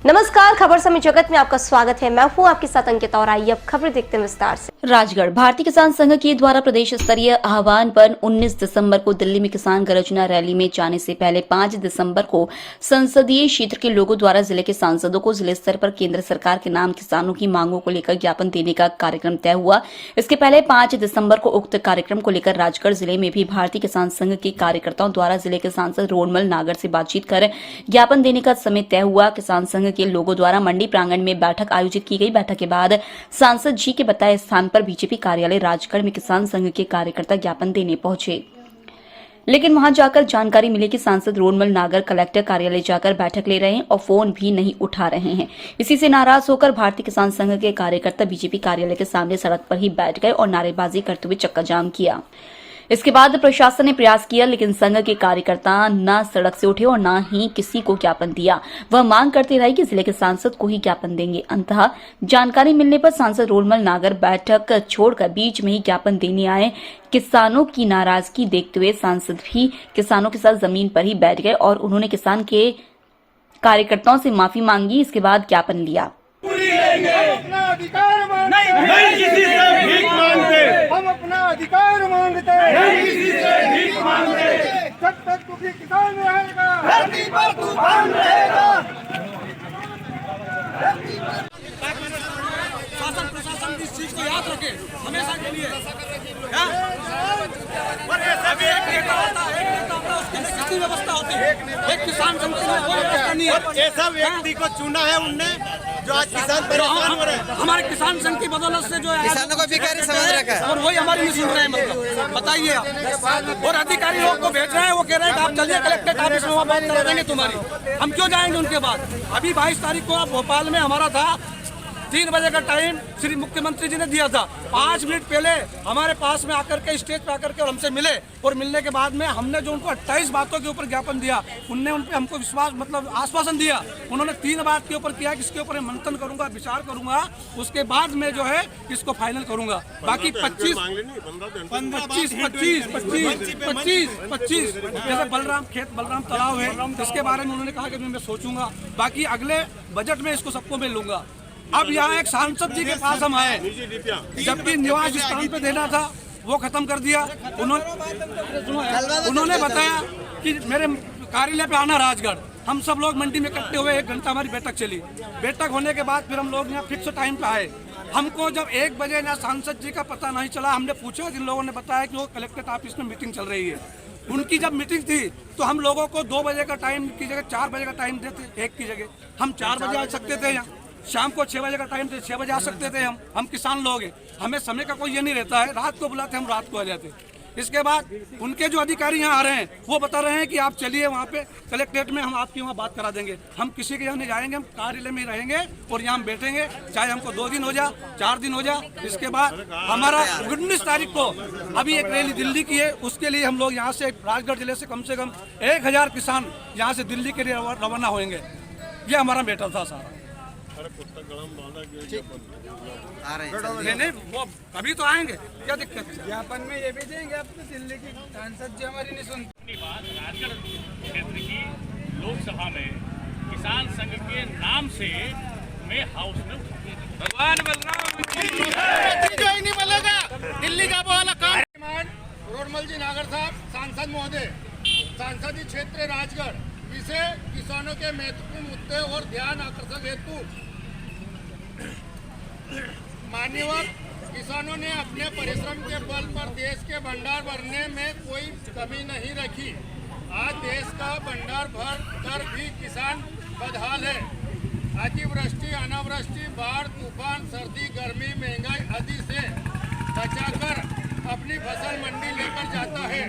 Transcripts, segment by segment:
नमस्कार, खबर समय जगत में आपका स्वागत है। मैं हूं आपके साथ अंकिता और आइए अब खबरें देखते हैं विस्तार से। राजगढ़ भारतीय किसान संघ के द्वारा प्रदेश स्तरीय आह्वान पर 19 दिसंबर को दिल्ली में किसान गर्जना रैली में जाने से पहले 5 दिसंबर को संसदीय क्षेत्र के लोगों द्वारा जिले के सांसदों को जिले स्तर पर केंद्र सरकार के नाम किसानों की मांगों को लेकर ज्ञापन देने का कार्यक्रम तय हुआ। इसके पहले 5 दिसंबर को उक्त कार्यक्रम को लेकर राजगढ़ जिले में भी भारतीय किसान संघ के कार्यकर्ताओं द्वारा जिले के सांसद रोडमल नागर से बातचीत कर ज्ञापन देने का समय तय हुआ। किसान संघ के लोगों द्वारा मंडी प्रांगण में बैठक आयोजित की गई। बैठक के बाद सांसद जी के बताए स्थान पर बीजेपी कार्यालय राजगढ़ में किसान संघ के कार्यकर्ता ज्ञापन देने पहुंचे, लेकिन वहां जाकर जानकारी मिली कि सांसद रोडमल नागर कलेक्टर कार्यालय जाकर बैठक ले रहे हैं और फोन भी नहीं उठा रहे हैं। इसी से नाराज होकर भारतीय किसान संघ के कार्यकर्ता बीजेपी कार्यालय के सामने सड़क पर ही बैठ गए और नारेबाजी करते हुए चक्का जाम किया। इसके बाद प्रशासन ने प्रयास किया, लेकिन संघ के कार्यकर्ता न सड़क से उठे और न ही किसी को ज्ञापन दिया। वह मांग करते रहे कि जिले के सांसद को ही ज्ञापन देंगे। अंततः जानकारी मिलने पर सांसद रोडमल नागर बैठक छोड़कर बीच में ही ज्ञापन देने आए। किसानों की नाराजगी देखते हुए सांसद भी किसानों के साथ जमीन पर ही बैठ गए और उन्होंने किसान के कार्यकर्ताओं से माफी मांगी। इसके बाद ज्ञापन लिया। नहीं किसी से भीख मांगते, हम अपना अधिकार मांगते नहीं किसी से भीख मांगते। जब तक दुखी किसान रहेगा, धरती पर तूफान रहेगा। शासन प्रशासन इस चीज को याद रखे हमेशा के लिए। अभी एक नेता होता उसके लिए कितनी व्यवस्था होती है, एक किसान संघ की कोई व्यवस्था नहीं है। ऐसा व्यक्ति को चुना है उनने जो आज किसान परेशान हो रहे हैं। हमारे किसान संघ की बदौलत से जो है किसानों को भिखारी समझ रखा है और वही हमारी नहीं सुन रहे हैं। मतलब बताइए आप। और अधिकारी लोग को भेज रहे हैं, वो कह रहे हैं कि आप चलिए कलेक्टर ऑफिस में वहाँ बात करा देंगे तुम्हारी। हम क्यों जाएंगे उनके बाद? अभी 22 तारीख को भोपाल में हमारा था 3 बजे का टाइम श्री मुख्यमंत्री जी ने दिया था। 5 मिनट पहले हमारे पास में आकर के स्टेज पे आकर के और हमसे मिले और मिलने के बाद में हमने जो उनको 28 बातों के ऊपर ज्ञापन दिया, उनने उन पे हमको विश्वास मतलब आश्वासन दिया। उन्होंने 3 बात के ऊपर किया कि इसके ऊपर मंथन करूंगा, विचार करूंगा, उसके बाद में जो है इसको फाइनल करूंगा। बाकी 25 जैसे बलराम तालाब है, इसके बारे में उन्होंने कहा कि मैं सोचूंगा, बाकी अगले बजट में इसको सबको मैं लूंगा। अब यहाँ एक सांसद जी के पास हम आए, जबकि निवास स्थान पे देना था वो खत्म कर दिया। उन्होंने बताया कि मेरे कार्यालय पे आना राजगढ़। हम सब लोग मंडी में इकट्ठे हुए, 1 घंटा हमारी बैठक चली। बैठक होने के बाद फिर हम लोग यहाँ फिक्स टाइम पे आए। हमको जब 1 बजे ना सांसद जी का पता नहीं चला, हमने पूछा, जिन लोगों ने बताया कि वो कलेक्टर ऑफिस में मीटिंग चल रही है। उनकी जब मीटिंग थी तो हम लोगों को 2 बजे का टाइम की जगह 4 बजे का टाइम देते, 1 की जगह हम 4 बजे आ सकते थे। यहाँ शाम को 6 बजे का टाइम थे, 6 बजे आ सकते थे। हम किसान लोग हैं, हमें समय का कोई ये नहीं रहता है। रात को बुलाते हम रात को आ जाते। इसके बाद उनके जो अधिकारी यहाँ आ रहे हैं वो बता रहे हैं कि आप चलिए वहाँ पे कलेक्ट्रेट में, हम आपकी वहाँ बात करा देंगे। हम किसी के यहाँ नहीं जाएंगे, हम कार्यालय में ही रहेंगे और यहाँ हम बैठेंगे, चाहे हमको 2 दिन हो जा, 4 दिन हो जा। इसके बाद हमारा 19 तारीख को अभी एक रैली दिल्ली की है, उसके लिए हम लोग यहाँ से राजगढ़ जिले से कम 1000 किसान यहाँ से दिल्ली के लिए रवाना होंगे। ये हमारा मैटर था सारा। नहीं वो अभी तो आएंगे, क्या दिक्कत है? ज्ञापन में ये भी देंगे आपको, दिल्ली की सांसद जी हमारी नहीं सुनती। राजगढ़ क्षेत्र की लोकसभा में किसान संघ के नाम से मैं हाउस में भगवान बलराम जो ही नहीं मिलेगा, दिल्ली का वाला काम। रोडमल जी नागर साहब, सांसद महोदय, सांसदीय क्षेत्र राजगढ़, विषय किसानों के महत्वपूर्ण मुद्दे और ध्यान आकर्षक हेतु मान्यवर किसानों ने अपने परिश्रम के बल पर देश के भंडार भरने में कोई कमी नहीं रखी। आज देश का भंडार भर कर भी किसान बदहाल है। अतिवृष्टि, अनावृष्टि, बाढ़, तूफान, सर्दी, गर्मी, महंगाई आदि से बचाकर अपनी फसल मंडी लेकर जाता है,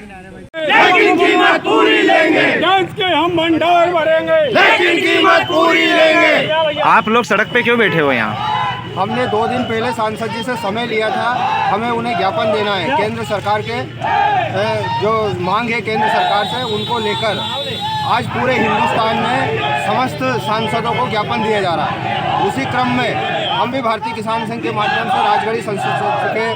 लेकिन कीमत पूरी लेंगे। जांच के हम भंडार भरेंगे, लेकिन कीमत पूरी लेंगे। आप लोग सड़क पे क्यों बैठे हो यहाँ? हमने 2 दिन पहले सांसद जी से समय लिया था, हमें उन्हें ज्ञापन देना है। केंद्र सरकार के जो मांग है केंद्र सरकार से, उनको लेकर आज पूरे हिंदुस्तान में समस्त सांसदों को ज्ञापन दिया जा रहा है। उसी क्रम में हम भी भारतीय किसान संघ के माध्यम से राजगढ़ संसद के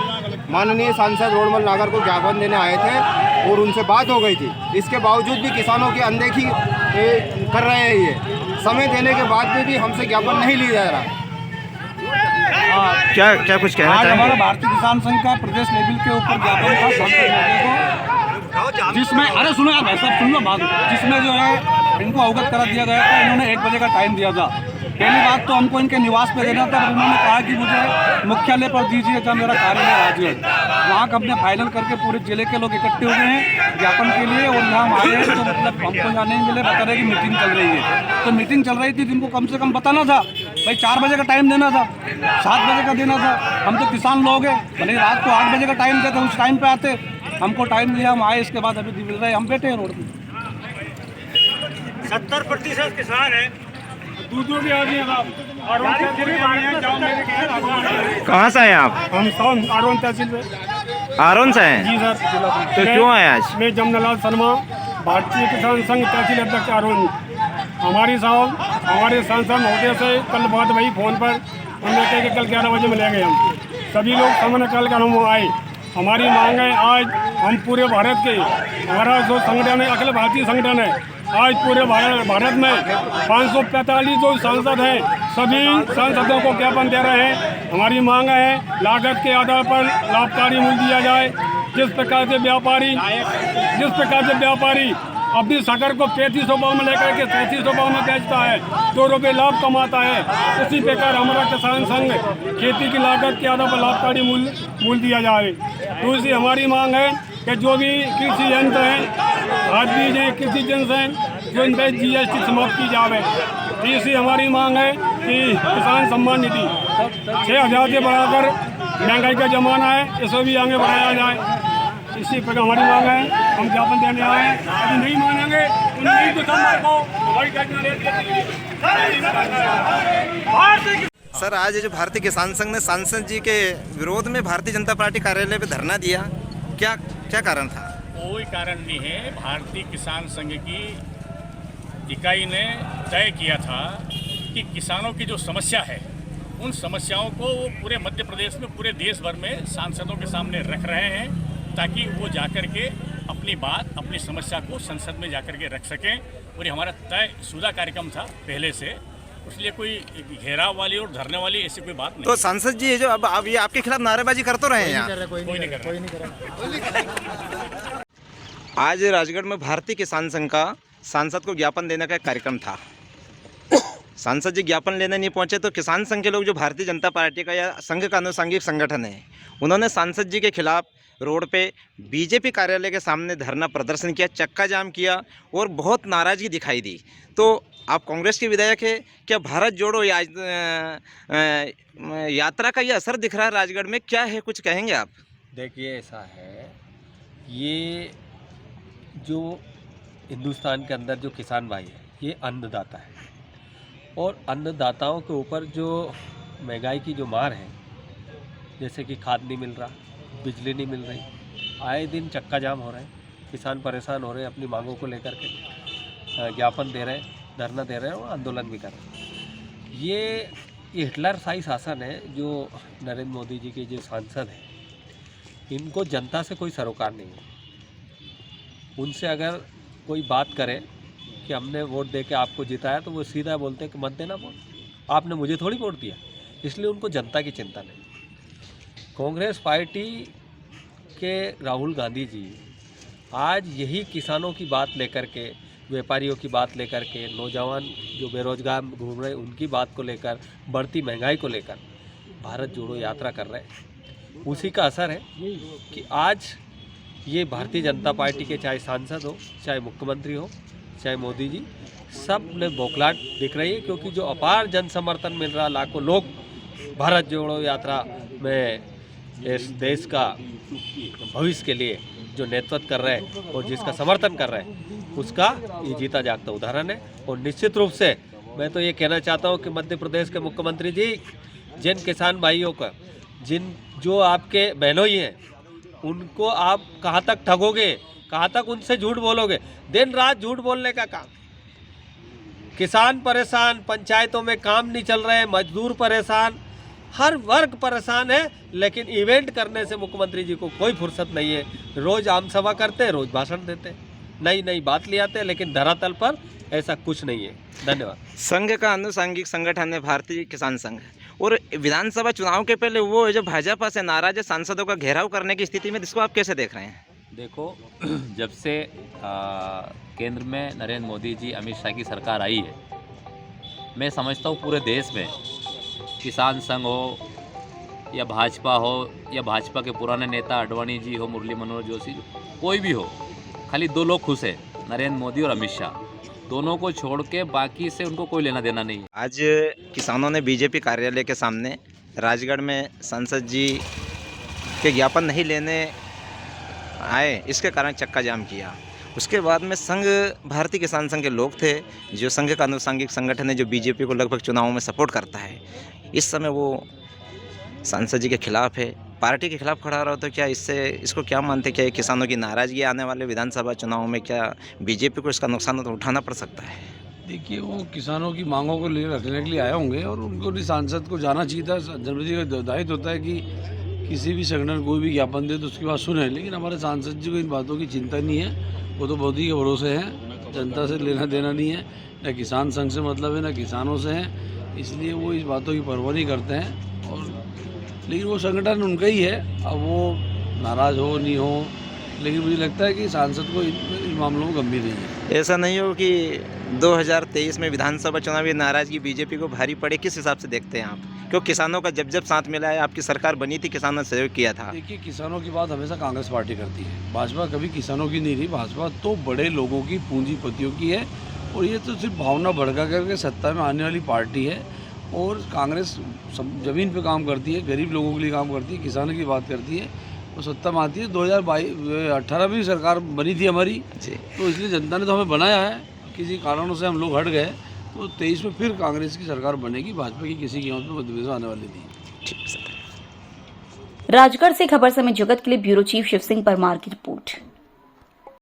माननीय सांसद रोडमल नागर को ज्ञापन देने आए थे और उनसे बात हो गई थी। इसके बावजूद भी किसानों की अनदेखी कर रहे हैं ये। समय देने के बाद भी हमसे ज्ञापन नहीं लिया जा रहा। क्या क्या कुछ कहना आज हमारा चाहेंगे? भारतीय किसान संघ का प्रदेश लेवल के ऊपर ज्ञापन था सांसद महोदय को, जिसमें अरे सुनो यार भाई साहब सुन लो बात, जिसमें जो है इनको अवगत करा दिया गया था। इन्होंने 1 बजे का टाइम दिया था। पहली बात तो हमको इनके निवास पे देना था, पर उन्होंने कहा कि मुझे मुख्यालय पर दीजिए जहाँ मेरा कार्यालय राजगढ़। वहाँ का हमने फाइनल करके पूरे जिले के लोग इकट्ठे हो गए हैं ज्ञापन के लिए, और यहाँ हम आए हैं तो मतलब हमको यहाँ नहीं मिले, बता रहे कि मीटिंग चल रही है। तो मीटिंग चल रही थी तो इनको कम से कम बताना था भाई, 4 बजे का टाइम देना था, 7 बजे का देना था। हम तो किसान लोग हैं, भले रात को 8 बजे का टाइम देते उस टाइम पे आते, हमको टाइम दिया, हम आए, इसके बाद अभी मिल रहे, हम बैठे हैं रोड पे। 70% किसान है। भी आ गए और कहाँ से आए आप? हम आरोन तहसील में। आरोन से हैं? जी सर। तो क्यों आए आज? मैं जमनालाल शर्मा, भारतीय किसान संघ तहसील अध्यक्ष आरोन। हमारे सांसद महोदय से कल बात हुई फोन पर, हमने कहा कि कल 11 बजे मिलेंगे। हम सभी लोग सामने कल कर हम आए। हमारी मांग है, आज हम पूरे भारत के, हमारा जो संगठन है अखिल भारतीय संगठन है, आज पूरे भारत में 545 जो सांसद हैं, सभी सांसदों को ज्ञापन दे रहे हैं। हमारी मांग है लागत के आधार पर लाभकारी मूल्य दिया जाए। जिस प्रकार से व्यापारी अपनी सागर को 3500 भाव में लेकर के 3700 भाव में बेचता है, 2 रुपये लाभ कमाता है, उसी प्रकार हमारा किसान संघ खेती की लागत के आधार पर लाभकारी मूल्य दिया जाए। दूसरी हमारी मांग है कि जो भी कृषि यंत्र हैं, खाद बीज हैं, कृषि यंत्र हैं, जो इन पर GST समाप्त की जाए। तीसरी हमारी मांग है कि किसान सम्मान निधि 6000 से बढ़ाकर, महंगाई का जमाना है, इसे भी आगे बढ़ाया जाए। इसी प्रकार हमारी मांग है, हम ज्ञापन देने आए हैं। यदि नहीं मानेंगे तो 9 दिसंबर को हमारी सर, आज जो भारतीय किसान संघ ने सांसद जी के विरोध में भारतीय जनता पार्टी कार्यालय पे धरना दिया, क्या क्या कारण था? कोई कारण नहीं है। भारतीय किसान संघ की इकाई ने तय किया था कि किसानों की जो समस्या है, उन समस्याओं को वो पूरे मध्य प्रदेश में, पूरे देश भर में सांसदों के सामने रख रहे हैं, ताकि वो जाकर के अपनी बात, अपनी समस्या को संसद में जाकर के रख सकें। और ये हमारा तयशुदा कार्यक्रम था पहले से, इसलिए कोई घेराव वाली और धरने वाली ऐसी कोई बात नहीं। तो सांसद जी जो अब ये आपके खिलाफ नारेबाजी कर तो रहे हैं यहाँ? कोई नहीं कर रहा। आज राजगढ़ में भारतीय किसान संघ का सांसद को ज्ञापन देने का एक कार्यक्रम था। सांसद जी ज्ञापन लेने नहीं पहुंचे तो किसान संघ के लोग, जो भारतीय जनता पार्टी का या संघ का अनुसांगिक संगठन है, उन्होंने सांसद जी के खिलाफ रोड पे बीजेपी कार्यालय के सामने धरना प्रदर्शन किया, चक्का जाम किया और बहुत नाराज़गी दिखाई दी। तो आप कांग्रेस के विधायक है, क्या भारत जोड़ो यात्रा का ये असर दिख रहा है राजगढ़ में? क्या है, कुछ कहेंगे आप? देखिए, ऐसा है, ये जो हिंदुस्तान के अंदर जो किसान भाई है, ये अन्नदाता है, और अन्नदाताओं के ऊपर जो महंगाई की जो मार है, जैसे कि खाद नहीं मिल रहा, बिजली नहीं मिल रही, आए दिन चक्का जाम हो रहा है, किसान परेशान हो रहे हैं, अपनी मांगों को लेकर के ज्ञापन दे रहे हैं, धरना दे रहे हैं और आंदोलन भी कर रहे हैं। ये हिटलरशाही शासन है जो नरेंद्र मोदी जी के जो सांसद हैं, इनको जनता से कोई सरोकार नहीं है। उनसे अगर कोई बात करे कि हमने वोट दे के आपको जिताया, तो वो सीधा बोलते हैं कि मत देना वोट, आपने मुझे थोड़ी वोट दिया। इसलिए उनको जनता की चिंता नहीं। कांग्रेस पार्टी के राहुल गांधी जी आज यही किसानों की बात लेकर के, व्यापारियों की बात लेकर के, नौजवान जो बेरोजगार घूम रहे उनकी बात को लेकर, बढ़ती महंगाई को लेकर भारत जोड़ो यात्रा कर रहे हैं। उसी का असर है कि आज ये भारतीय जनता पार्टी के चाहे सांसद हो, चाहे मुख्यमंत्री हो, चाहे मोदी जी, सब में बौखलाहट दिख रही है, क्योंकि जो अपार जन समर्थन मिल रहा, लाखों लोग भारत जोड़ो यात्रा में इस देश का भविष्य के लिए जो नेतृत्व कर रहे हैं और जिसका समर्थन कर रहे हैं, उसका ये जीता जागता उदाहरण है। और निश्चित रूप से मैं तो ये कहना चाहता हूँ कि मध्य प्रदेश के मुख्यमंत्री जी, जिन किसान भाइयों का, जो आपके बहनोई हैं, उनको आप कहाँ तक ठगोगे, कहाँ तक उनसे झूठ बोलोगे? दिन रात झूठ बोलने का काम। किसान परेशान, पंचायतों में काम नहीं चल रहे, मजदूर परेशान, हर वर्ग परेशान है, लेकिन इवेंट करने से मुख्यमंत्री जी को कोई फुर्सत नहीं है। रोज़ आम सभा करते हैं, रोज़ भाषण देते हैं, नई नई बात ले आते हैं, लेकिन धरातल पर ऐसा कुछ नहीं है। धन्यवाद। संघ का अनुसांगिक संगठन है भारतीय किसान संघ, और विधानसभा चुनाव के पहले वो जो भाजपा से नाराज सांसदों का घेराव करने की स्थिति में, इसको आप कैसे देख रहे हैं? देखो, जब से केंद्र में नरेंद्र मोदी जी, अमित शाह की सरकार आई है, मैं समझता हूँ पूरे देश में किसान संघ हो या भाजपा हो या भाजपा के पुराने नेता आडवाणी जी हो, मुरली मनोहर जोशी, कोई भी हो, खाली दो लोग खुश हैं, नरेंद्र मोदी और अमित शाह। दोनों को छोड़ के बाकी से उनको कोई लेना देना नहीं है। आज किसानों ने बीजेपी कार्यालय के सामने राजगढ़ में सांसद जी के ज्ञापन नहीं लेने आए, इसके कारण चक्का जाम किया। उसके बाद में संघ, भारतीय किसान संघ के लोग थे, जो संघ का अनुसांगिक संगठन है, जो बीजेपी को लगभग चुनावों में सपोर्ट करता है, इस समय वो सांसद जी के खिलाफ है, पार्टी के खिलाफ खड़ा रहा। तो क्या इसको क्या मानते, क्या ये किसानों की नाराजगी आने वाले विधानसभा चुनाव में क्या बीजेपी को इसका नुकसान तो उठाना पड़ सकता है? देखिए, वो किसानों की मांगों को रखने के लिए आए होंगे और उनको भी सांसद को जाना चाहिए था। जनप्रति का दायित्व होता है कि किसी भी संगठन कोई भी ज्ञापन दे तो उसकी बात सुने, लेकिन हमारे सांसद जी को इन बातों की चिंता नहीं है। वो तो मोदी के भरोसे हैं, जनता से लेना देना नहीं है, न किसान संघ से मतलब है, न किसानों से है, इसलिए वो इस बातों की परवाह नहीं करते हैं। और लेकिन वो संगठन उनका ही है, अब वो नाराज़ हो नहीं हो, लेकिन मुझे लगता है कि सांसद को इन मामलों में गंभीर नहीं है। ऐसा नहीं हो कि 2023 में विधानसभा चुनाव ये नाराजगी बीजेपी को भारी पड़े, किस हिसाब से देखते हैं आप? क्योंकि किसानों का जब साथ मिला है, आपकी सरकार बनी थी, किसानों ने सहयोग किया था। देखिए, किसानों की बात हमेशा कांग्रेस पार्टी करती है, भाजपा कभी किसानों की नहीं रही। भाजपा तो बड़े लोगों की, पूंजीपतियों की है, और ये तो सिर्फ भावना भड़का करके सत्ता में आने वाली पार्टी है। और कांग्रेस सब ज़मीन पे काम करती है, गरीब लोगों के लिए काम करती है, किसानों की बात करती है, वो सत्ता में आती है। 2018 में भी सरकार बनी थी हमारी, तो इसलिए जनता ने तो हमें बनाया है। किसी कारणों से हम लोग हट गए, तो 23 में फिर कांग्रेस की सरकार बनेगी, भाजपा की किसी कीमत पर मतभेद आने वाली नहीं। राजगढ़ से खबर समय जगत के लिए ब्यूरो चीफ शिव सिंह परमार की रिपोर्ट।